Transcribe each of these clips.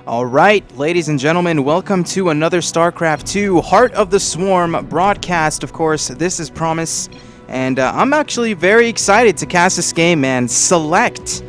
All right, ladies and gentlemen, welcome to another StarCraft 2 Heart of the Swarm broadcast. Of course, this is Promise, and I'm actually very excited to cast this game, man. SeleCT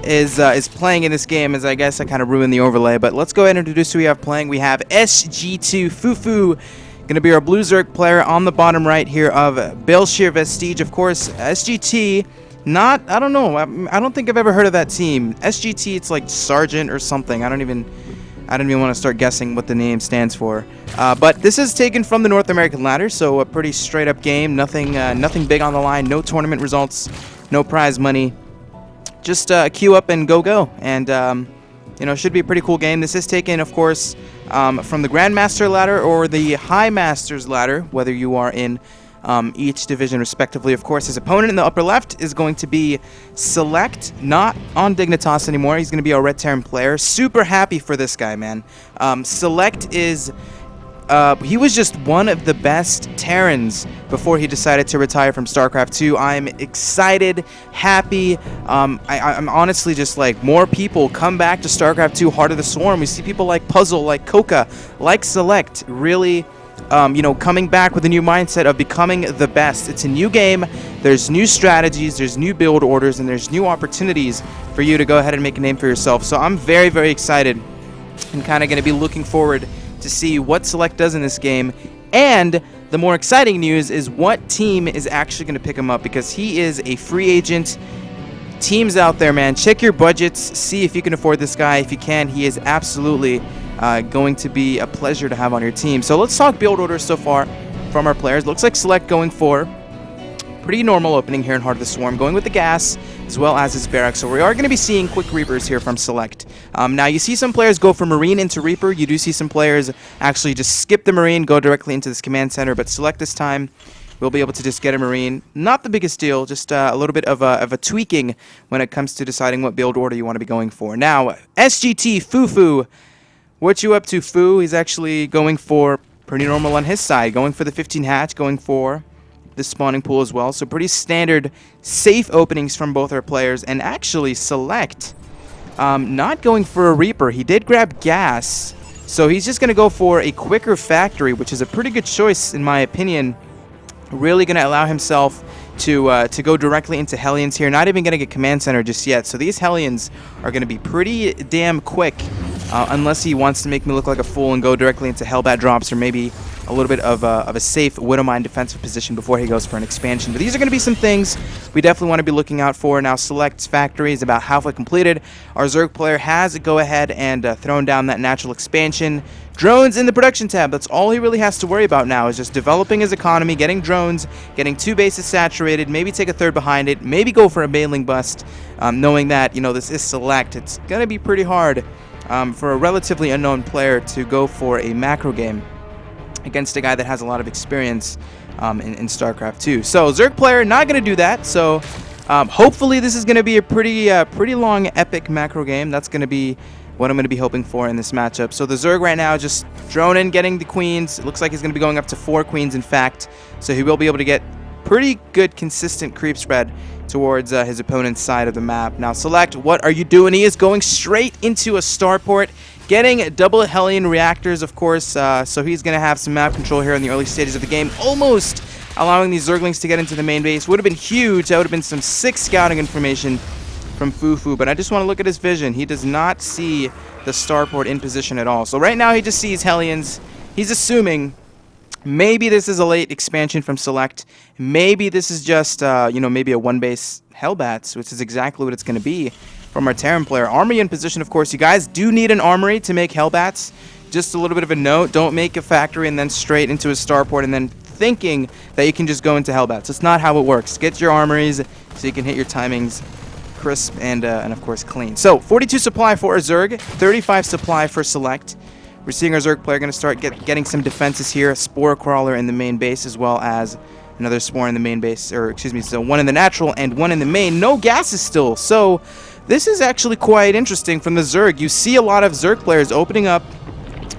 is playing in this game, as I guess I kind of ruined the overlay, but let's go ahead and introduce who we have playing. We have SG2 Fufu, going to be our Blue Zerg player on the bottom right here of Bel'shir Vestige. Of course, SGT, I don't know, I don't think I've ever heard of that team. SGT, it's like Sergeant or something. I don't even want to start guessing what the name stands for. But this is taken from the North American ladder, so a pretty straight up game. Nothing big on the line. No tournament results. No prize money. Just queue up and go. And should be a pretty cool game. This is taken, of course, from the Grandmaster ladder or the High Masters ladder, whether you are in each division respectively. Of course, his opponent in the upper left is going to be SeleCT, not on Dignitas anymore. He's going to be a Red Terran player. Super happy for this guy, man. SeleCT is he was just one of the best Terrans before he decided to retire from StarCraft 2. I'm excited, happy. I'm honestly just like, more people come back to StarCraft 2 Heart of the Swarm. We see people like Puzzle, like Coca, like SeleCT really coming back with a new mindset of becoming the best. It's a new game. There's new strategies, there's new build orders, and there's new opportunities for you to go ahead and make a name for yourself. So I'm very, very excited and kind of going to be looking forward to see what SeleCT does in this game. And the more exciting news is what team is actually going to pick him up, because he is a free agent. Teams out there, man, check your budgets, see if you can afford this guy. If you can, he is absolutely going to be a pleasure to have on your team. So let's talk build orders so far from our players. Looks like SeleCT going for pretty normal opening here in Heart of the Swarm, going with the gas as well as his barracks. So we are going to be seeing quick Reapers here from SeleCT. Now you see some players go from Marine into Reaper. You do see some players actually just skip the Marine, go directly into this command center, but SeleCT this time we'll be able to just get a Marine. Not the biggest deal, just a little bit of a tweaking when it comes to deciding what build order you want to be going for. Now, SGT Fufu, what you up to, Fu? He's actually going for pretty normal on his side, going for the 15 hatch, going for the spawning pool as well. So pretty standard, safe openings from both our players. And actually, SeleCT, not going for a Reaper. He did grab gas, so he's just going to go for a quicker factory, which is a pretty good choice in my opinion. Really going to allow himself to go directly into Hellions here. Not even going to get command center just yet. So these Hellions are going to be pretty damn quick, unless he wants to make me look like a fool and go directly into Hellbat drops, or maybe a little bit of a safe Widowmine defensive position before he goes for an expansion. But these are going to be some things we definitely want to be looking out for. Now, SeleCT's factory is about halfway completed. Our Zerg player has go ahead and thrown down that natural expansion. Drones in the production tab. That's all he really has to worry about now, is just developing his economy, getting drones, getting 2 bases saturated, maybe take a third behind it, maybe go for a bailing bust, knowing that, this is SeleCT. It's going to be pretty hard for a relatively unknown player to go for a macro game against a guy that has a lot of experience in StarCraft 2. So Zerg player not going to do that. So hopefully this is going to be a pretty long epic macro game. That's going to be what I'm going to be hoping for in this matchup. So the Zerg right now just droning, getting the queens. It looks like he's going to be going up to 4 queens, in fact. So he will be able to get pretty good consistent creep spread towards his opponent's side of the map. Now, SeleCT, what are you doing? He is going straight into a starport, getting double Hellion reactors, of course. So he's going to have some map control here in the early stages of the game, almost allowing these Zerglings to get into the main base. Would have been huge. That would have been some sick scouting information from Fufu, but I just want to look at his vision. He does not see the starport in position at all. So right now he just sees Hellions. He's assuming maybe this is a late expansion from SeleCT. Maybe this is just, maybe a 1-base Hellbats, which is exactly what it's going to be from our Terran player. Armory in position, of course. You guys do need an armory to make Hellbats. Just a little bit of a note. Don't make a factory and then straight into a starport and then thinking that you can just go into Hellbats. That's not how it works. Get your armories so you can hit your timings crisp and of course clean. So 42 supply for our Zerg, 35 supply for SeleCT. We're seeing our Zerg player going to start getting some defenses here. A Spore Crawler in the main base, as well as another Spore in the main base, or excuse me, so 1 in the natural and 1 in the main. No gases still, so this is actually quite interesting from the Zerg. You see a lot of Zerg players opening up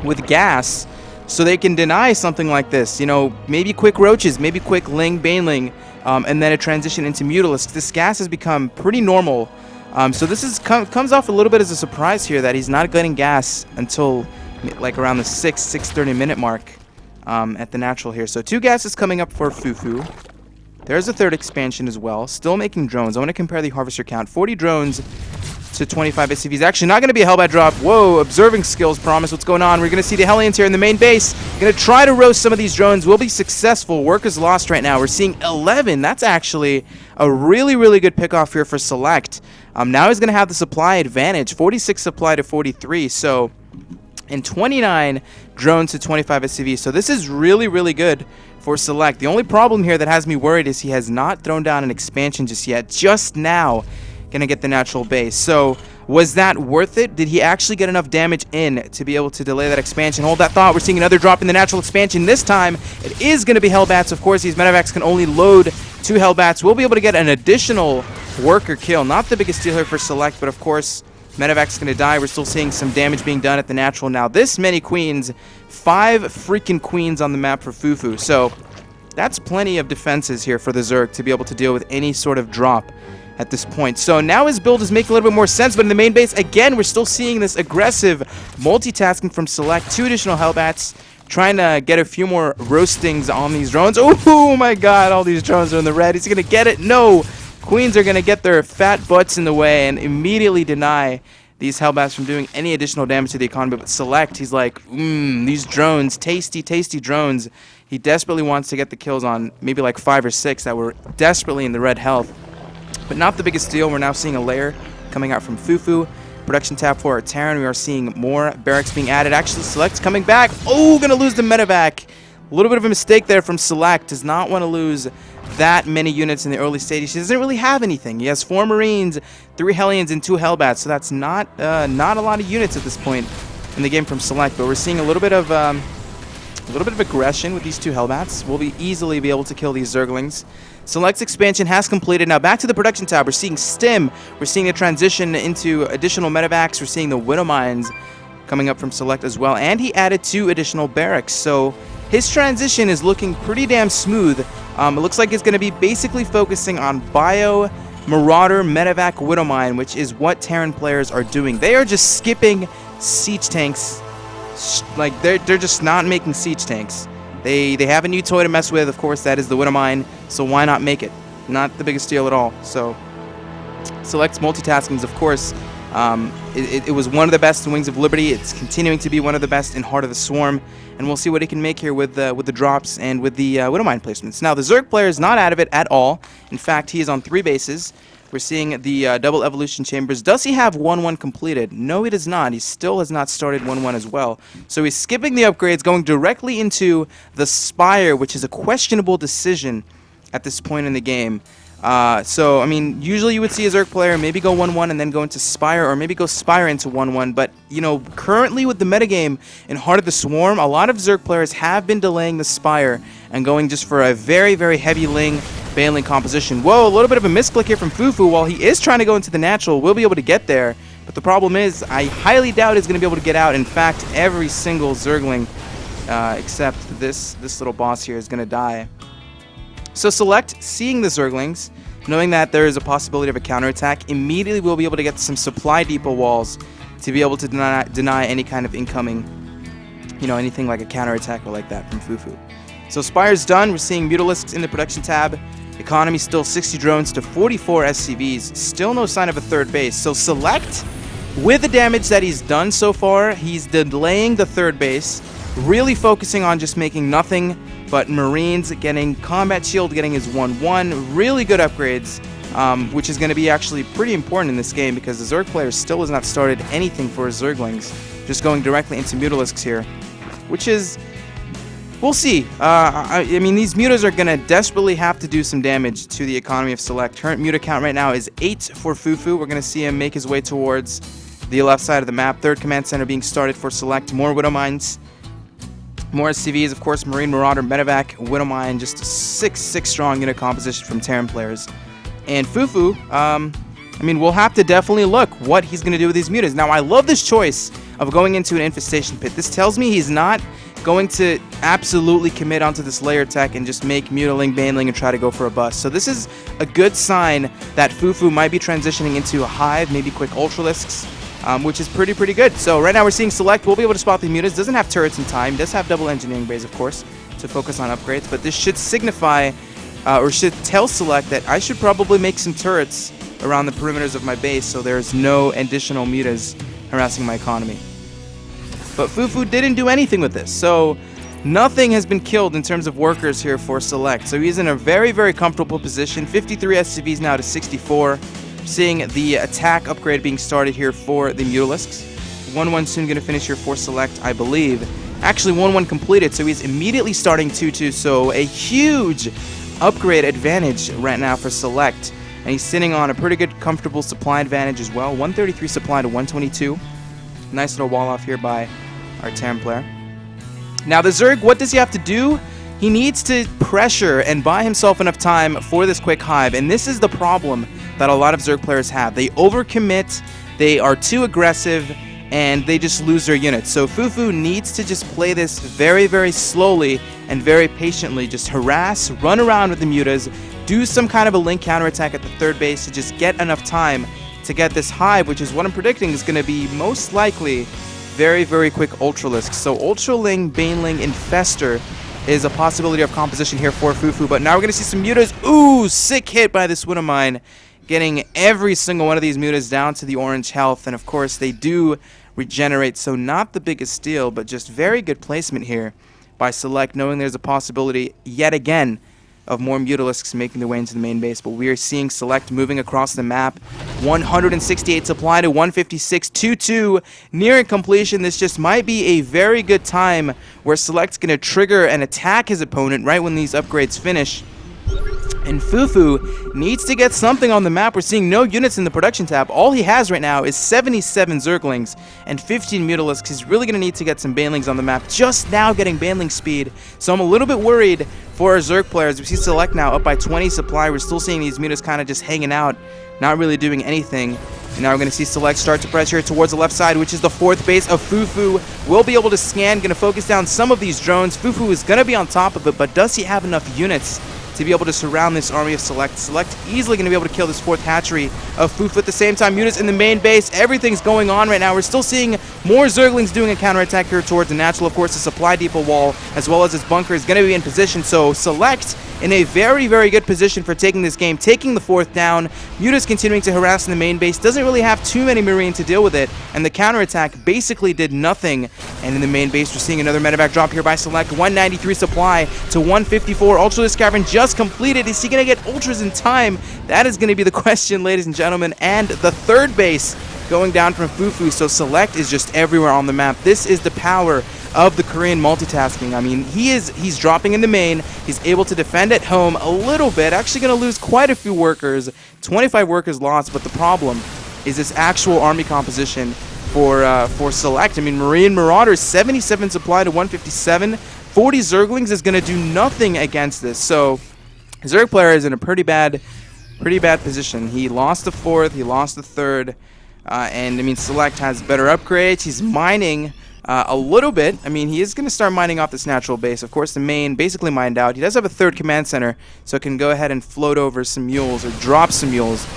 with gas so they can deny something like this. Maybe quick Roaches, maybe quick Ling, Baneling, and then a transition into Mutalisk. This gas has become pretty normal So this is comes off a little bit as a surprise here that he's not getting gas until like around the 6:30 minute mark at the natural here. So 2 gases coming up for Fufu. There's a 3rd expansion as well. Still making drones. I want to compare the harvester count. 40 drones to 25 SCVs. Actually, not going to be a Hellbat drop. Whoa, observing skills. Promise, what's going on? We're going to see the Hellions here in the main base. Going to try to roast some of these drones. Will be successful. Work is lost right now. We're seeing 11. That's actually a really, really good pickoff here for SeleCT. Now he's going to have the supply advantage. 46 supply to 43. So, and 29 drones to 25 SCVs. So this is really, really good for SeleCT. The only problem here that has me worried is he has not thrown down an expansion just yet. Just now gonna get the natural base. So was that worth it? Did he actually get enough damage in to be able to delay that expansion? Hold that thought. We're seeing another drop in the natural expansion. This time it is going to be Hellbats. Of course, these medevacs can only load 2 Hellbats. We'll be able to get an additional worker kill. Not the biggest deal here for SeleCT, but of course medevac's going to die. We're still seeing some damage being done at the natural now. This many queens, 5 freaking queens on the map for Fufu. So that's plenty of defenses here for the Zerg to be able to deal with any sort of drop at this point. So now his build is making a little bit more sense, but in the main base, again, we're still seeing this aggressive multitasking from SeleCT. 2 additional Hellbats, trying to get a few more roastings on these drones. Oh my god, all these drones are in the red. He's going to get it. No! Queens are going to get their fat butts in the way and immediately deny these Hellbats from doing any additional damage to the economy. But SeleCT, he's like, these drones, tasty, tasty drones. He desperately wants to get the kills on maybe like 5 or 6 that were desperately in the red health. But not the biggest deal. We're now seeing a layer coming out from Fufu. Production tab for our Terran. We are seeing more barracks being added. Actually, SeleCT's coming back. Oh, gonna lose the medevac. A little bit of a mistake there from SeleCT. Does not want to lose that many units in the early stages. He doesn't really have anything. He has 4 Marines, 3 Hellions, and 2 Hellbats. So that's not a lot of units at this point in the game from SeleCT. But we're seeing a little bit of aggression with these 2 Hellbats. We'll easily be able to kill these Zerglings. SeleCT's expansion has completed. Now back to the production tab. We're seeing Stim. We're seeing a transition into additional medevacs. We're seeing the Widow Mines coming up from SeleCT as well. And he added 2 additional barracks. So his transition is looking pretty damn smooth. It looks like it's going to be basically focusing on Bio, Marauder, Medevac, Widow Mine, which is what Terran players are doing. They are just skipping siege tanks. Like, they're just not making siege tanks. They have a new toy to mess with, of course, that is the Widow Mine, so why not make it? Not the biggest deal at all. So SeleCT's multitasking is, of course, it was one of the best in Wings of Liberty. It's continuing to be one of the best in Heart of the Swarm, and we'll see what he can make here with the drops and with the Widow Mine placements. Now, the Zerg player is not out of it at all. In fact, he is on 3 bases. We're seeing the double evolution chambers. Does he have 1-1 completed? No, he does not. He still has not started 1-1 as well. So he's skipping the upgrades, going directly into the Spire, which is a questionable decision at this point in the game. So, I mean, usually you would see a Zerg player maybe go 1-1 and then go into Spire, or maybe go Spire into 1-1. But, you know, currently with the metagame in Heart of the Swarm, a lot of Zerg players have been delaying the Spire and going just for a very, very heavy Ling Baneling composition. Whoa, a little bit of a misclick here from Fufu. While he is trying to go into the natural, we'll be able to get there. But the problem is, I highly doubt he's going to be able to get out. In fact, every single Zergling, except this little boss here, is going to die. So SeleCT, seeing the Zerglings, knowing that there is a possibility of a counterattack, immediately we'll be able to get some supply depot walls to be able to deny any kind of incoming, you know, anything like a counterattack or like that from Fufu. So Spire's done. We're seeing Mutalisks in the production tab. Economy still 60 drones to 44 SCVs. Still no sign of a 3rd base. So SeleCT, with the damage that he's done so far, he's delaying the 3rd base, really focusing on just making nothing but Marines, getting Combat Shield, getting his 1-1. Really good upgrades, which is going to be actually pretty important in this game because the Zerg player still has not started anything for his Zerglings. Just going directly into Mutalisks here, which is... We'll see. I mean, these mutas are going to desperately have to do some damage to the economy of SeleCT. Current muta count right now is 8 for Fufu. We're going to see him make his way towards the left side of the map. 3rd command center being started for SeleCT. More Widow Mines. More SCVs, of course, Marine, Marauder, Medevac, Widow Mine. Just 6 strong unit composition from Terran players. And Fufu, I mean, we'll have to definitely look what he's going to do with these mutas. Now, I love this choice of going into an infestation pit. This tells me he's not going to absolutely commit onto this layer tech and just make Mutiling, Baneling, and try to go for a bust. So this is a good sign that Fufu might be transitioning into a Hive, maybe quick Ultralisks, which is pretty good. So right now we're seeing Select. We'll be able to spot the Mutas. Doesn't have turrets in time. Does have double engineering bays, of course, to focus on upgrades. But this should signify, or should tell Select that I should probably make some turrets around the perimeters of my base so there's no additional Mutas harassing my economy. But Fufu didn't do anything with this, so nothing has been killed in terms of workers here for Select. So he's in a very comfortable position. 53 SCVs now to 64. Seeing the attack upgrade being started here for the Mutalisks. 1-1 soon going to finish here for Select, I believe. Actually, 1-1 completed, so he's immediately starting 2-2. So a huge upgrade advantage right now for Select. And he's sitting on a pretty good, comfortable supply advantage as well. 133 supply to 122. Nice little wall off here by our Terran player. Now the Zerg, what does he have to do? He needs to pressure and buy himself enough time for this quick Hive. And this is the problem that a lot of Zerg players have. They overcommit, they are too aggressive, and they just lose their units. So Fufu needs to just play this very slowly and very patiently. Just harass, run around with the Mutas, do some kind of a link counterattack at the third base to just get enough time to get this Hive, which is what I'm predicting is going to be most likely very quick Ultralisk. So Ultraling, Baneling, Infester is a possibility of composition here for Fufu. But now we're going to see some Mutas. Ooh, sick hit by this Widow Mine, getting every single one of these Mutas down to the orange health. And of course, they do regenerate, so not the biggest deal, but just very good placement here by Select, knowing there's a possibility yet again of more Mutalisks making their way into the main base. But we are seeing Select moving across the map. 168 supply to 156, 2-2, nearing completion. This just might be a very good time where Select's going to trigger and attack his opponent right when these upgrades finish. And Fufu needs to get something on the map. We're seeing no units in the production tab. All he has right now is 77 Zerglings and 15 Mutalisks. He's really going to need to get some Banelings on the map. Just now getting Baneling speed. So I'm a little bit worried for our Zerg players. We see Select now up by 20 supply. We're still seeing these Mutas kind of just hanging out, not really doing anything. And now we're going to see Select start to press here towards the left side, which is the fourth base of Fufu. Will be able to scan, going to focus down some of these drones. Fufu is going to be on top of it, but does he have enough units to be able to surround this army of Select? Select easily going to be able to kill this fourth hatchery of Fufu at the same time. Mutas in the main base. Everything's going on right now. We're still seeing more Zerglings doing a counterattack here towards the natural. Of course, the supply depot wall, as well as his bunker, is going to be in position. So Select in a very good position for taking this game, taking the fourth down. Mutas continuing to harass in the main base. Doesn't really have too many Marine to deal with it, and the counterattack basically did nothing. And in the main base, we're seeing another medevac drop here by Select. 193 supply to 154. Ultralisk Cavern just completed. Is he going to get Ultras in time? That is going to be the question, ladies and gentlemen. And the third base going down from Fufu. So Select is just everywhere on the map. This is the power of the Korean multitasking. I mean, he's dropping in the main. He's able to defend at home a little bit. Actually going to lose quite a few workers. 25 workers lost, but the problem is this actual army composition for Select. I mean, Marine Marauders, 77 supply to 157. 40 Zerglings is going to do nothing against this. So Zerg player is in a pretty bad position. He lost the fourth, he lost the third, and I mean, Select has better upgrades. He's mining a little bit. I mean, he is going to start mining off this natural base. Of course, the main basically mined out. He does have a third command center, so it can go ahead and float over some mules or drop some mules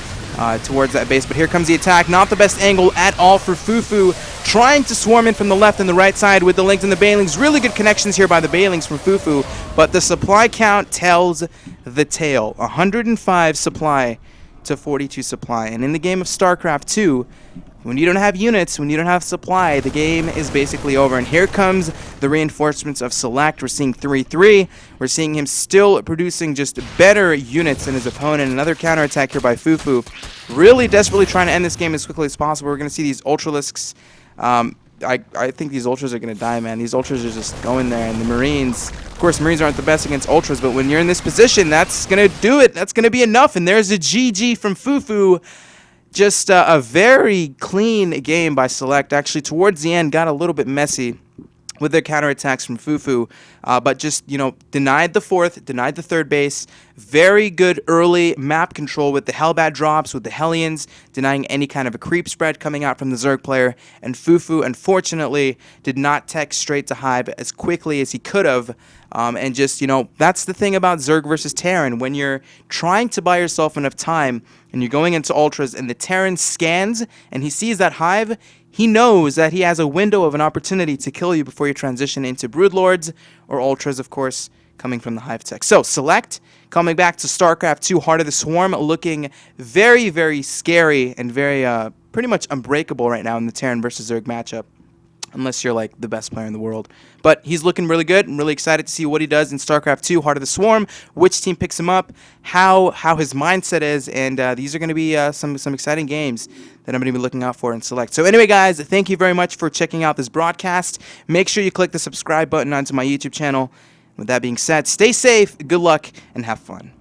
towards that base. But here comes the attack. Not the best angle at all for Fufu. Trying to swarm in from the left and the right side with the Lings and the Banelings. Really good connections here by the Banelings from Fufu. But the supply count tells the tale. 105 supply to 42 supply. And in the game of StarCraft 2, when you don't have units, when you don't have supply, the game is basically over. And here comes the reinforcements of Select. We're seeing 3-3. We're seeing him still producing just better units than his opponent. Another counterattack here by Fufu. Really desperately trying to end this game as quickly as possible. We're going to see these Ultralisks. I think these Ultras are going to die, man. These Ultras are just going there. And the Marines, of course, Marines aren't the best against Ultras, but when you're in this position, that's going to do it. That's going to be enough. And there's a GG from Fufu. Just a very clean game by Select. Actually, towards the end, got a little bit messy with their counterattacks from Fufu, but just, you know, denied the fourth, denied the third base. Very good early map control with the Hellbat drops, with the Hellions, denying any kind of a creep spread coming out from the Zerg player. And Fufu, unfortunately, did not tech straight to Hive as quickly as he could have. And just, that's the thing about Zerg versus Terran. When you're trying to buy yourself enough time and you're going into Ultras and the Terran scans and he sees that Hive, he knows that he has a window of an opportunity to kill you before you transition into Broodlords or Ultras, of course, coming from the Hive tech. So, SeleCT, coming back to StarCraft 2, Heart of the Swarm, looking very, very scary and very, pretty much unbreakable right now in the Terran versus Zerg matchup. Unless you're like the best player in the world. But he's looking really good. I'm really excited to see what he does in StarCraft 2, Heart of the Swarm, which team picks him up, how his mindset is, and these are going to be some exciting games that I'm going to be looking out for in SeleCT. So anyway, guys, thank you very much for checking out this broadcast. Make sure you click the subscribe button onto my YouTube channel. With that being said, stay safe, good luck, and have fun.